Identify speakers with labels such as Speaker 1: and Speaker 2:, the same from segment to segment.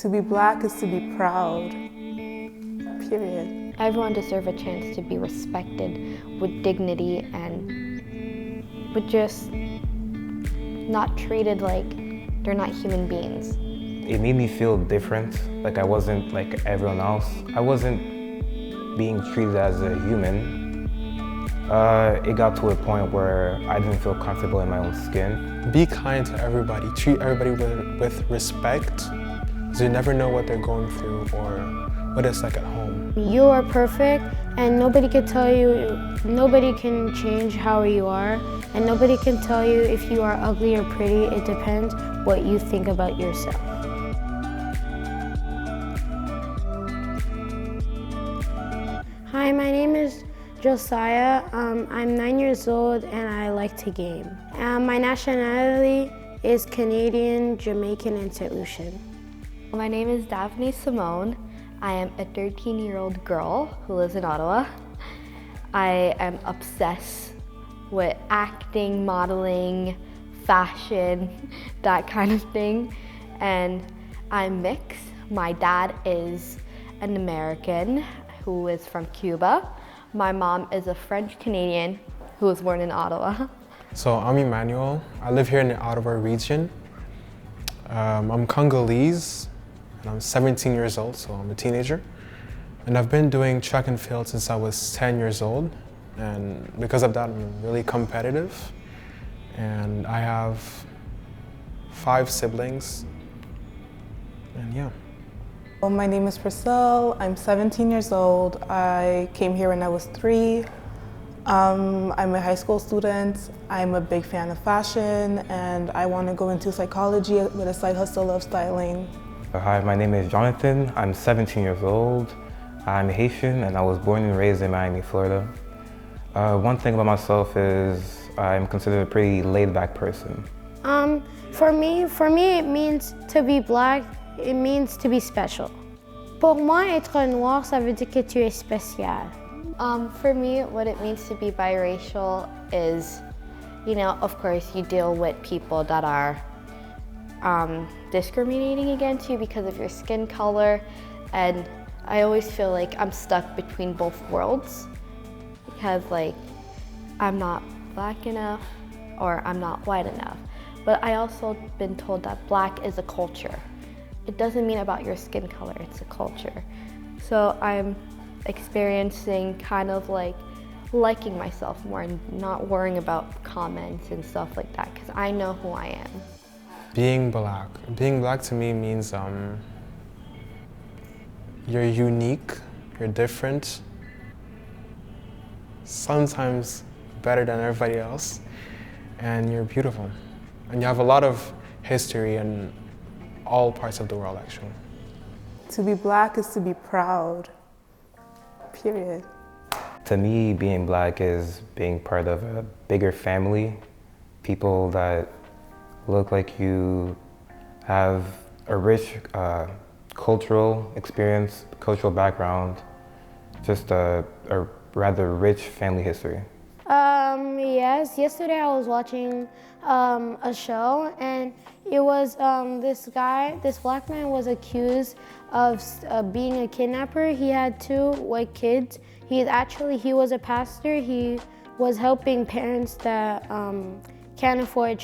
Speaker 1: To be Black is to be proud, period.
Speaker 2: Everyone deserves a chance to be respected with dignity and with just not treated like they're not human beings.
Speaker 3: It made me feel different, like I wasn't like everyone else. I wasn't being treated as a human. It got to a point where I didn't feel comfortable in my own skin.
Speaker 4: Be kind to everybody, treat everybody with respect, because you never know what they're going through or what it's like at home.
Speaker 5: You are perfect, and nobody can tell you, nobody can change how you are, and nobody can tell you if you are ugly or pretty. It depends what you think about yourself. Hi, my name is Josiah. I'm 9 years old and I like to game. My nationality is Canadian, Jamaican, and St. Lucian.
Speaker 2: My name is Daphne Simone. I am a 13-year-old girl who lives in Ottawa. I am obsessed with acting, modeling, fashion, that kind of thing. And I'm mixed. My dad is an American who is from Cuba. My mom is a French Canadian who was born in Ottawa.
Speaker 4: So I'm Emmanuel. I live here in the Ottawa region. I'm Congolese and I'm 17 years old, so I'm a teenager. And I've been doing track and field since I was 10 years old. And because of that, I'm really competitive. And I have 5 siblings, and yeah.
Speaker 1: Well, my name is Priscilla. I'm 17 years old. I came here when I was 3. I'm a high school student. I'm a big fan of fashion, and I want to go into psychology with a side hustle of styling.
Speaker 3: Hi, my name is Jonathan. I'm 17 years old. I'm Haitian, and I was born and raised in Miami, Florida. One thing about myself is I'm considered a pretty laid-back person.
Speaker 5: For me, it means to be Black. It means to be special. Pour moi, être noir, ça veut dire que tu es spécial.
Speaker 2: For me, what it means to be biracial is, you know, of course, you deal with people that are discriminating against you because of your skin color, and I always feel like I'm stuck between both worlds because, like, I'm not Black enough or I'm not white enough. But I also been told that Black is a culture. It doesn't mean about your skin color, it's a culture. So I'm experiencing kind of like liking myself more and not worrying about comments and stuff like that, because I know who I am.
Speaker 4: Being Black to me means you're unique, you're different, sometimes better than everybody else, and you're beautiful. And you have a lot of history in all parts of the world, actually.
Speaker 1: To be Black is to be proud, period.
Speaker 3: To me, being Black is being part of a bigger family, people that look like you, have a rich cultural experience, cultural background, just a rather rich family history.
Speaker 5: Yes, yesterday I was watching a show, and it was this Black man was accused of being a kidnapper. He had 2 white kids. He was a pastor. He was helping parents that can't afford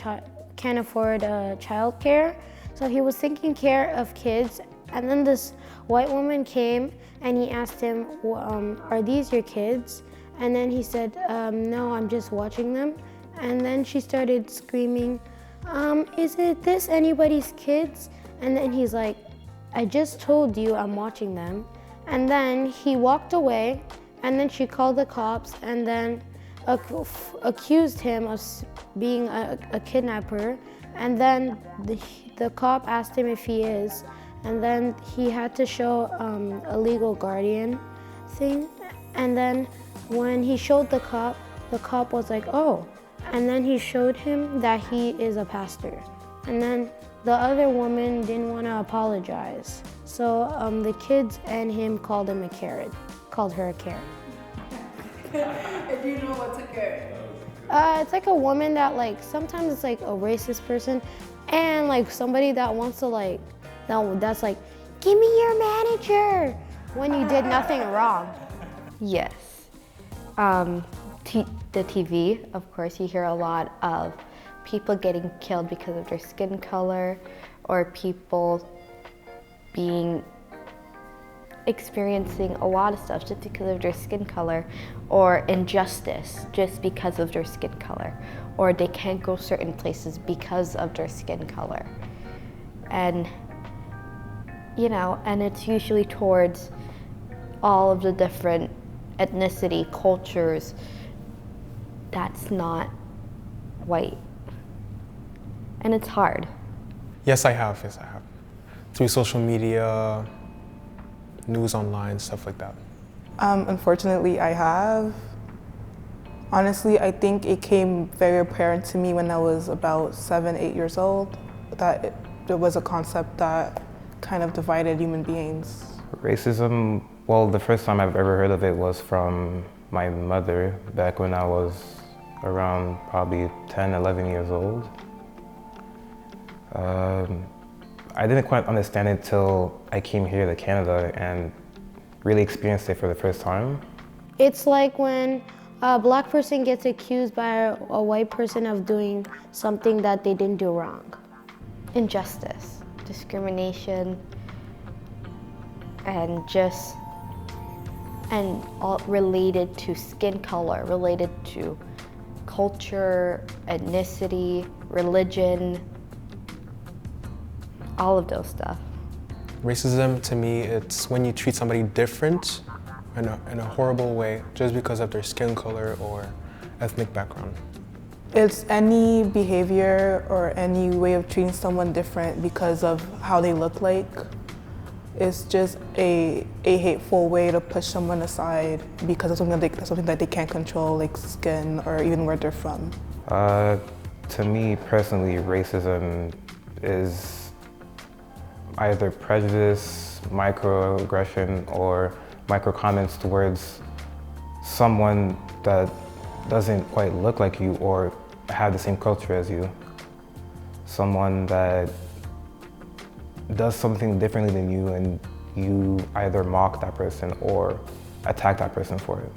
Speaker 5: childcare. So he was taking care of kids, and then this white woman came and he asked him, "Are these your kids?" And then he said, "No, I'm just watching them." And then she started screaming, "Is this anybody's kids?" And then he's like, "I just told you I'm watching them." And then he walked away, and then she called the cops and then accused him of being a kidnapper. And then the cop asked him if he is, and then he had to show a legal guardian thing. And then when he showed the cop was like, "Oh." And then he showed him that he is a pastor. And then the other woman didn't want to apologize. So the kids and him called her a carrot.
Speaker 6: And do you know what's a carrot?
Speaker 5: It's like a woman that, like, sometimes it's like a racist person, and like somebody that wants to, like, that's like give me your manager, when you did nothing wrong.
Speaker 2: Yes. The TV, of course, you hear a lot of people getting killed because of their skin color, or people experiencing a lot of stuff just because of their skin color, or injustice just because of their skin color, or they can't go certain places because of their skin color. And and it's usually towards all of the different ethnicity, cultures that's not white. And it's hard.
Speaker 4: Yes, I have. Through social media, news online, stuff like that.
Speaker 1: Unfortunately, I have. Honestly, I think it came very apparent to me when I was about 7, 8 years old that there was a concept that kind of divided human beings.
Speaker 3: Racism, well, the first time I've ever heard of it was from my mother back when I was around probably 10, 11 years old. I didn't quite understand it till I came here to Canada and really experienced it for the first time.
Speaker 5: It's like when a black person gets accused by a white person of doing something that they didn't do wrong.
Speaker 2: Injustice, discrimination, and all related to skin color, related to culture, ethnicity, religion, all of those stuff.
Speaker 4: Racism, to me, it's when you treat somebody different in a horrible way just because of their skin color or ethnic background.
Speaker 1: It's any behavior or any way of treating someone different because of how they look like. It's just a hateful way to push someone aside because of something that they can't control, like skin or even where they're from.
Speaker 3: To me personally, racism is either prejudice, microaggression, or micro comments towards someone that doesn't quite look like you or have the same culture as you. Someone that does something differently than you and you either mock that person or attack that person for it.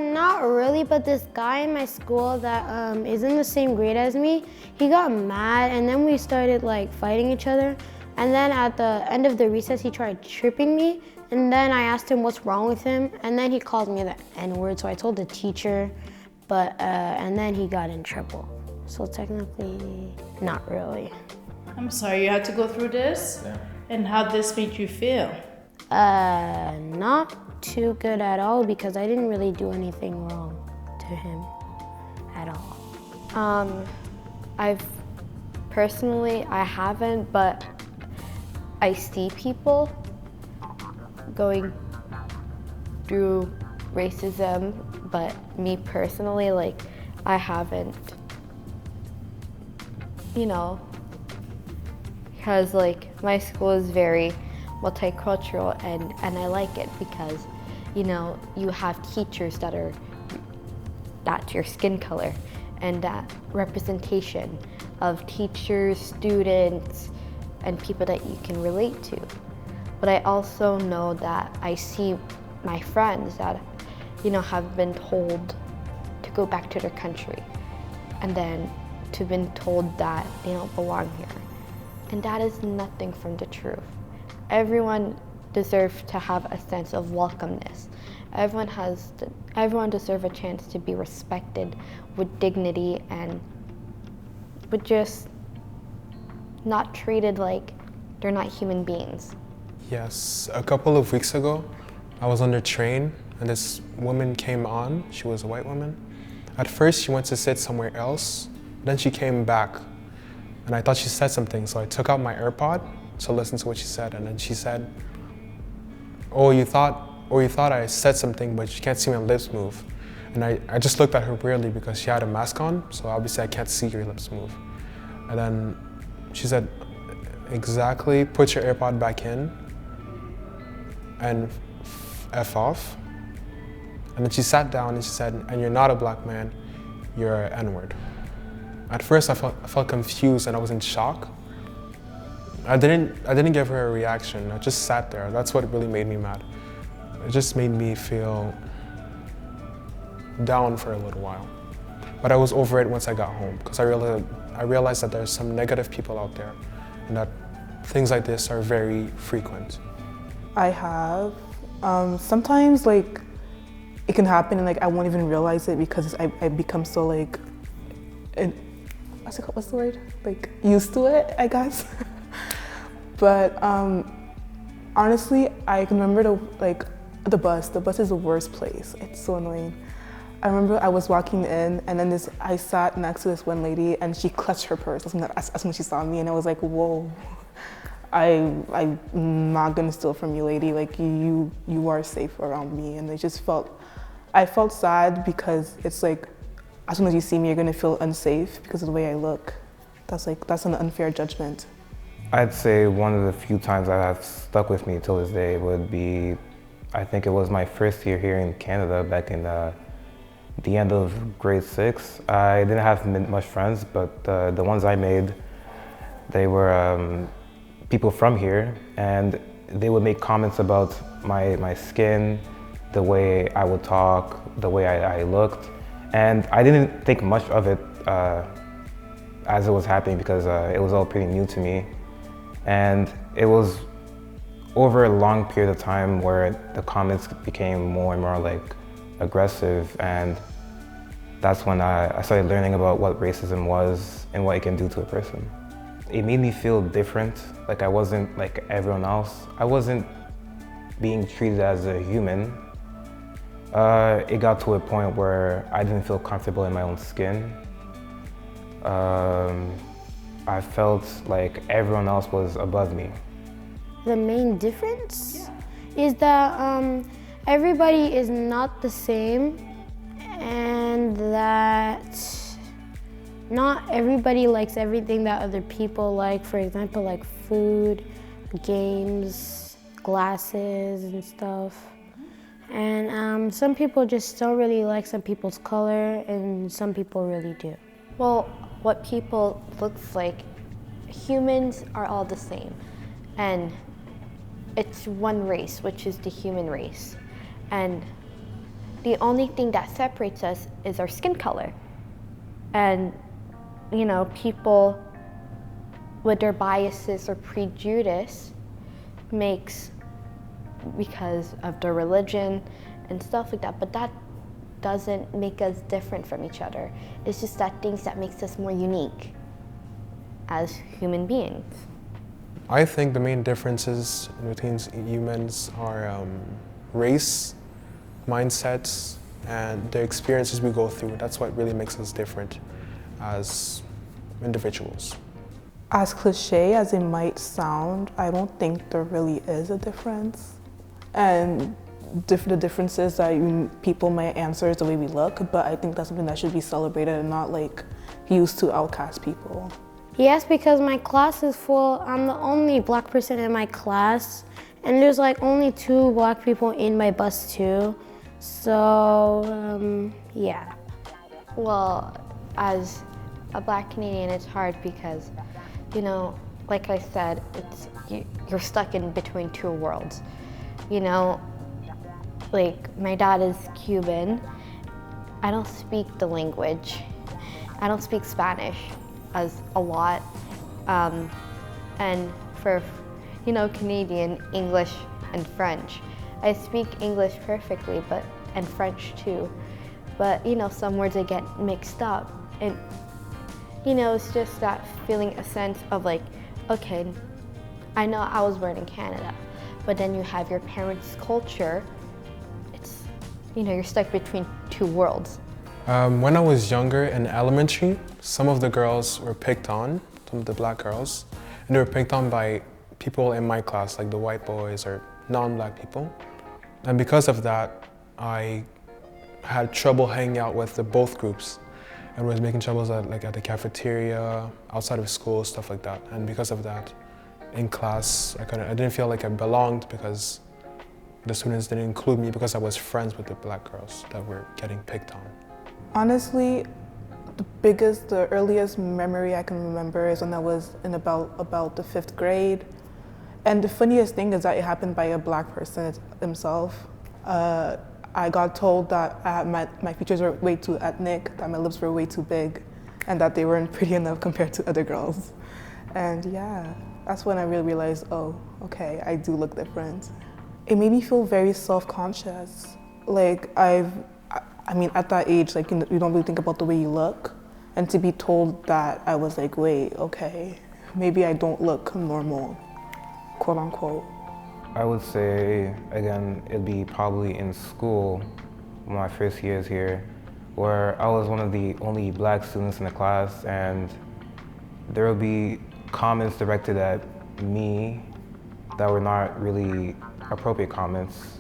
Speaker 5: Not really, but this guy in my school that is in the same grade as me, he got mad and then we started like fighting each other. And then at the end of the recess, he tried tripping me. And then I asked him what's wrong with him. And then he called me the N-word, so I told the teacher, and then he got in trouble. So technically, not really.
Speaker 6: I'm sorry you had to go through this? Yeah. And how this made you feel?
Speaker 5: Not too good at all because I didn't really do anything wrong to him at all.
Speaker 2: I haven't, but I see people going through racism, but me personally, like, I haven't, because like my school is very multicultural and I like it because, you have teachers that's your skin color, and that representation of teachers, students, and people that you can relate to. But I also know that I see my friends that, have been told to go back to their country and then to been told that they don't belong here. And that is nothing from the truth. Everyone deserves to have a sense of welcomeness. Everyone deserves a chance to be respected with dignity and with just not treated like they're not human beings.
Speaker 4: Yes, a couple of weeks ago, I was on the train and this woman came on. She was a white woman. At first, she went to sit somewhere else. Then she came back and I thought she said something. So I took out my AirPod to listen to what she said. And then she said, you thought I said something, but you can't see my lips move. And I just looked at her weirdly because she had a mask on. So obviously I can't see your lips move. And then she said, exactly, put your AirPod back in and F off. And then she sat down and she said, and you're not a black man, you're an N-word. At first I felt confused and I was in shock. I didn't give her a reaction. I just sat there. That's what really made me mad. It just made me feel down for a little while. But I was over it once I got home because I realized that there's some negative people out there and that things like this are very frequent.
Speaker 1: I have. Sometimes like it can happen and like I won't even realize it because I become so like, what's the word? Like used to it, I guess. But honestly, I can remember the bus. The bus is the worst place. It's so annoying. I remember I was walking in and then I sat next to this one lady and she clutched her purse as soon as she saw me, and I was like, whoa, I'm not gonna steal from you, lady. Like you are safe around me. And I felt sad because it's like, as soon as you see me, you're gonna feel unsafe because of the way I look. That's an unfair judgment.
Speaker 3: I'd say one of the few times that have stuck with me till this day would be, I think it was my first year here in Canada back in the end of grade 6. I didn't have much friends, but the ones I made, they were people from here, and they would make comments about my skin, the way I would talk, the way I looked. And I didn't think much of it as it was happening because it was all pretty new to me. And it was over a long period of time where the comments became more and more like aggressive, and that's when I started learning about what racism was and what it can do to a person. It made me feel different, like I wasn't like everyone else. I wasn't being treated as a human. It got to a point where I didn't feel comfortable in my own skin. I felt like everyone else was above me.
Speaker 5: The main difference is that everybody is not the same, and that not everybody likes everything that other people like. For example, like food, games, glasses and stuff. And some people just don't really like some people's color, and some people really do.
Speaker 2: Well, what people looks like, humans are all the same. And it's one race, which is the human race. And the only thing that separates us is our skin color. And, you know, people with their biases or prejudice makes because of their religion and stuff like that, but that doesn't make us different from each other. It's just that things that makes us more unique as human beings.
Speaker 4: I think the main differences between humans are race, mindsets, and the experiences we go through. That's what really makes us different as individuals.
Speaker 1: As cliche as it might sound, I don't think there really is a difference. And the differences that people might answer is the way we look, but I think that's something that should be celebrated and not like used to outcast people.
Speaker 5: Yes, because my class is full. I'm the only black person in my class, and there's like only 2 black people in my bus too. So, yeah.
Speaker 2: Well, as a black Canadian, it's hard because, you know, like I said, you're stuck in between 2 worlds. You know, like my dad is Cuban. I don't speak the language. I don't speak Spanish as a lot. And for, you know, Canadian, English and French. I speak English perfectly, and French too. But, you know, some words I get mixed up. And, you know, it's just that feeling a sense of like, okay, I know I was born in Canada, but then you have your parents' culture. It's, you know, you're stuck between 2 worlds.
Speaker 4: When I was younger in elementary, some of the girls were picked on, some of the black girls, and they were picked on by people in my class, like the white boys or non-black people. And because of that, I had trouble hanging out with both groups. And was making troubles at the cafeteria, outside of school, stuff like that. And because of that, in class, I didn't feel like I belonged because the students didn't include me because I was friends with the black girls that were getting picked on.
Speaker 1: Honestly, The earliest memory I can remember is when I was in about the 5th grade. And the funniest thing is that it happened by a black person himself. I got told that my features were way too ethnic, that my lips were way too big, and that they weren't pretty enough compared to other girls. And yeah, that's when I really realized, oh, okay, I do look different. It made me feel very self-conscious. Like I mean, at that age, like you don't really think about the way you look. And to be told that, I was like, wait, okay, maybe I don't look normal, quote unquote.
Speaker 3: I would say, again, it'd be probably in school, my first years here, where I was one of the only black students in the class, and there would be comments directed at me that were not really appropriate comments.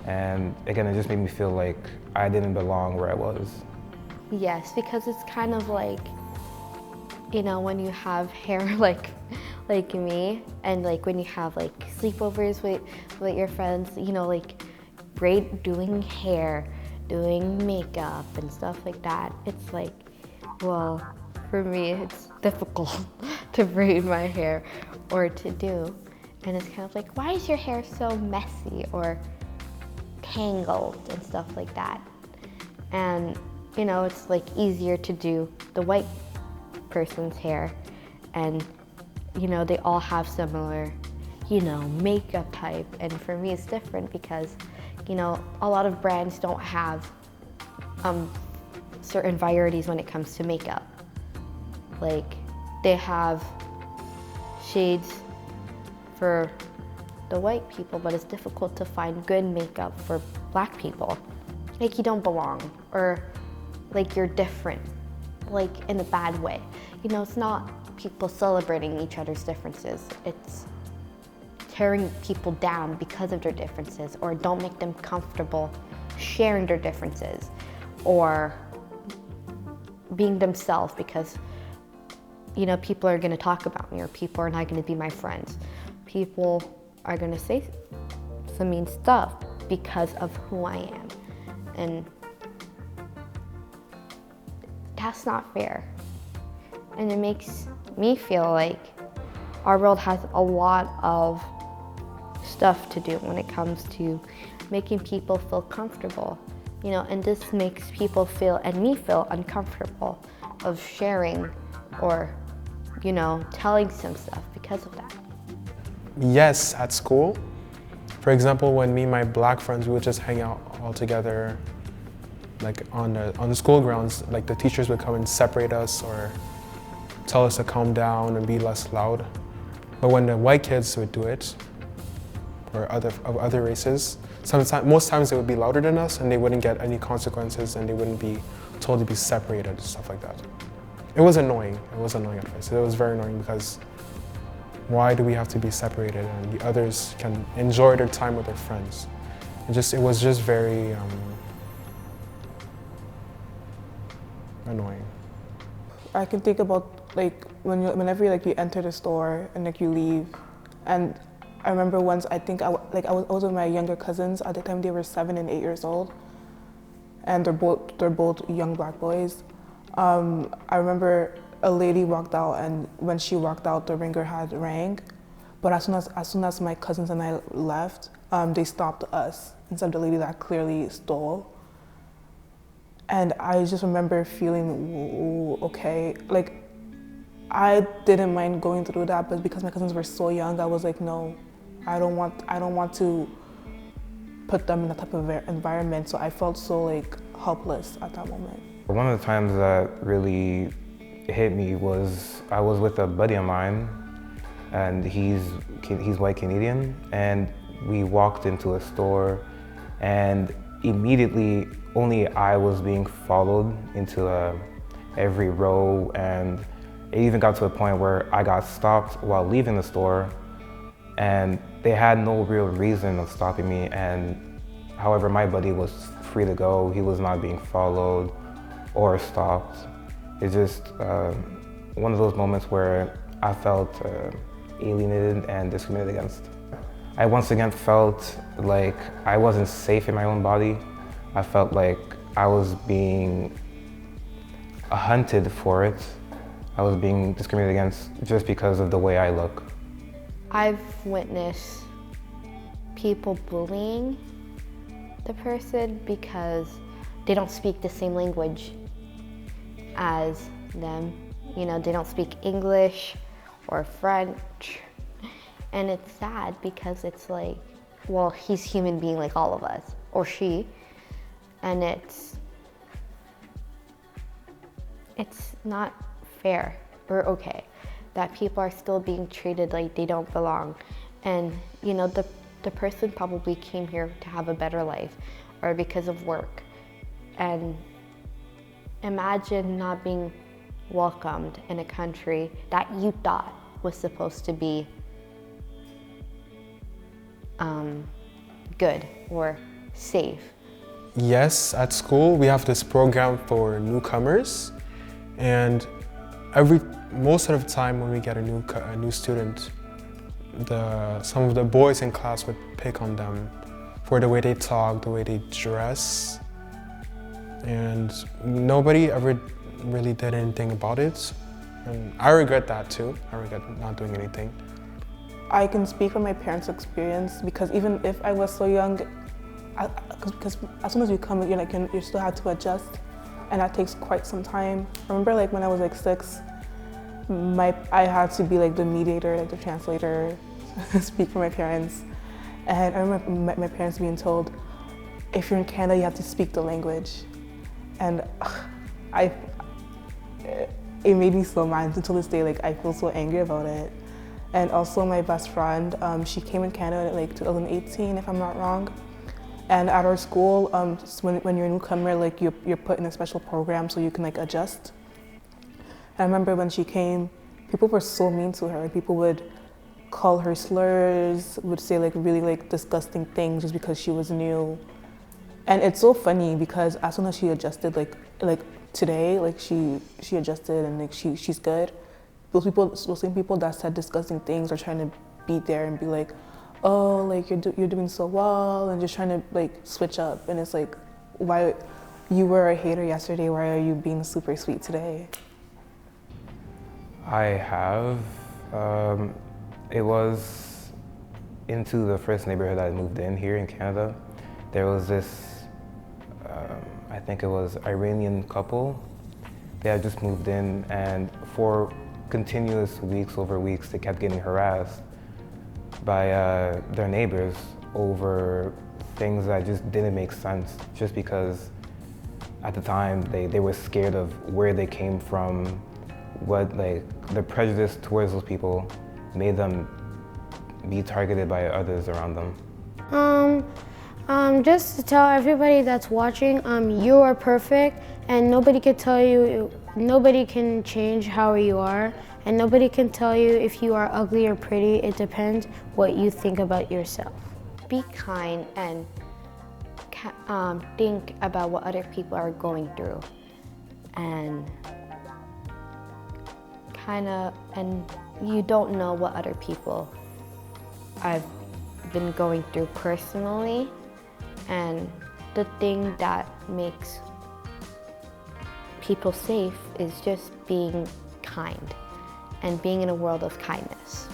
Speaker 3: And again, it just made me feel like I didn't belong where I was.
Speaker 2: Yes, because it's kind of like, you know, when you have hair like me, and like when you have like sleepovers with your friends, you know, like doing hair, doing makeup and stuff like that. It's like, well, for me, it's difficult to braid my hair or to do. And it's kind of like, why is your hair so messy or tangled and stuff like that? And you know, it's like easier to do the white person's hair, and you know, they all have similar, you know, makeup type. And for me, it's different because, you know, a lot of brands don't have certain varieties when it comes to makeup. Like, they have shades for the white people, but it's difficult to find good makeup for black people. Like, you don't belong, or like you're different, like in a bad way. You know, it's not people celebrating each other's differences. It's tearing people down because of their differences, or don't make them comfortable sharing their differences, or being themselves because, you know, people are gonna talk about me, or people are not gonna be my friends. People are gonna say some mean stuff because of who I am. And that's not fair. And it makes me feel like our world has a lot of stuff to do when it comes to making people feel comfortable, you know, and this makes people feel, and me feel, uncomfortable of sharing or, you know, telling some stuff because of that.
Speaker 4: Yes, at school. For example, when me and my black friends, we would just hang out all together, like on the school grounds. Like the teachers would come and separate us or tell us to calm down and be less loud. But when the white kids would do it, or other races, most times they would be louder than us, and they wouldn't get any consequences, and they wouldn't be told to be separated and stuff like that. It was annoying. It was annoying at first. It was very annoying because why do we have to be separated and the others can enjoy their time with their friends? It was just very annoying.
Speaker 1: I can think about like whenever like you enter the store and like you leave, and I remember once I was with my younger cousins. At the time they were 7 and 8 years old, and they're both young black boys. I remember a lady walked out, and when she walked out, the ringer had rang. But as soon as my cousins and I left, they stopped us instead of the lady that clearly stole. And I just remember feeling, ooh, okay, like I didn't mind going through that, but because my cousins were so young, I was like, no, I don't want to put them in that type of environment. So I felt so like helpless at that moment.
Speaker 3: One of the times that really hit me was I was with a buddy of mine, and he's white Canadian, and we walked into a store, and immediately only I was being followed into every row, and it even got to a point where I got stopped while leaving the store, and they had no real reason of stopping me. And however, my buddy was free to go. He was not being followed or stopped. It's just one of those moments where I felt alienated and discriminated against. I once again felt like I wasn't safe in my own body. I felt like I was being hunted for it. I was being discriminated against just because of the way I look.
Speaker 2: I've witnessed people bullying the person because they don't speak the same language as them. You know, they don't speak English or French. And it's sad because it's like, well, he's a human being like all of us, or she. And it's not fair or okay that people are still being treated like they don't belong. And you know, the person probably came here to have a better life or because of work. And imagine not being welcomed in a country that you thought was supposed to be good or safe.
Speaker 4: Yes, at school we have this program for newcomers, and most of the time when we get a new student, some of the boys in class would pick on them for the way they talk, the way they dress, and nobody ever really did anything about it. And I regret that too. I regret not doing anything.
Speaker 1: I can speak from my parents' experience because even if I was so young, because as soon as you come, you still have to adjust, and that takes quite some time. I remember like when I was like 6, I had to be like the mediator, like the translator, speak for my parents. And I remember my parents being told, if you're in Canada, you have to speak the language. And it made me so mad until this day. Like I feel so angry about it. And also my best friend, she came in Canada in like 2018, if I'm not wrong. And at our school, when you're a newcomer, like you're put in a special program so you can like adjust. I remember when she came, people were so mean to her. People would call her slurs, would say like really like disgusting things just because she was new. And it's so funny because as soon as she adjusted, like today, like she adjusted and like she's good. Those same people that said disgusting things are trying to be there and be like, oh, like you're doing so well, and just trying to like switch up. And it's like, why you were a hater yesterday? Why are you being super sweet today?
Speaker 3: I have. It was into the first neighborhood I moved in here in Canada. There was this, I think it was Iranian couple. They had just moved in, and for continuous weeks over weeks, they kept getting harassed by their neighbors over things that just didn't make sense, just because at the time they were scared of where they came from, what like the prejudice towards those people made them be targeted by others around them.
Speaker 5: Just to tell everybody that's watching, you are perfect, and nobody can tell you, nobody can change how you are, and nobody can tell you if you are ugly or pretty. It depends what you think about yourself.
Speaker 2: Be kind and think about what other people are going through, and and you don't know what other people I've been going through personally, and the thing that makes people safe is just being kind and being in a world of kindness.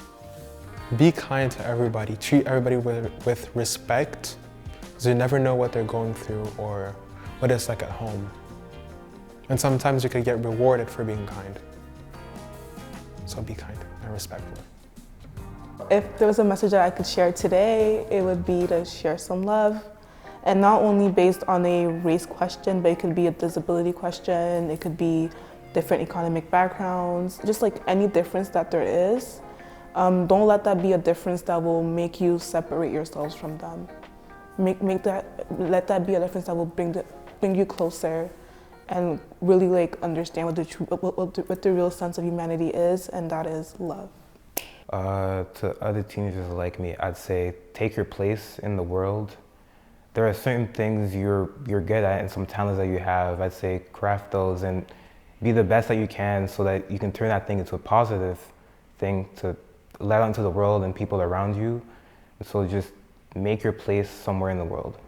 Speaker 4: Be kind to everybody. Treat everybody with respect, because you never know what they're going through or what it's like at home. And sometimes you could get rewarded for being kind. So be kind and respectful.
Speaker 1: If there was a message that I could share today, it would be to share some love. And not only based on a race question, but it could be a disability question, it could be different economic backgrounds, just like any difference that there is. Don't let that be a difference that will make you separate yourselves from them. Let that be a difference that will bring you closer and really like understand what the real sense of humanity is, and that is love.
Speaker 3: To other teenagers like me, I'd say take your place in the world. There are certain things you're good at and some talents that you have. I'd say craft those and be the best that you can so that you can turn that thing into a positive thing to let out into the world and people around you. And so just make your place somewhere in the world.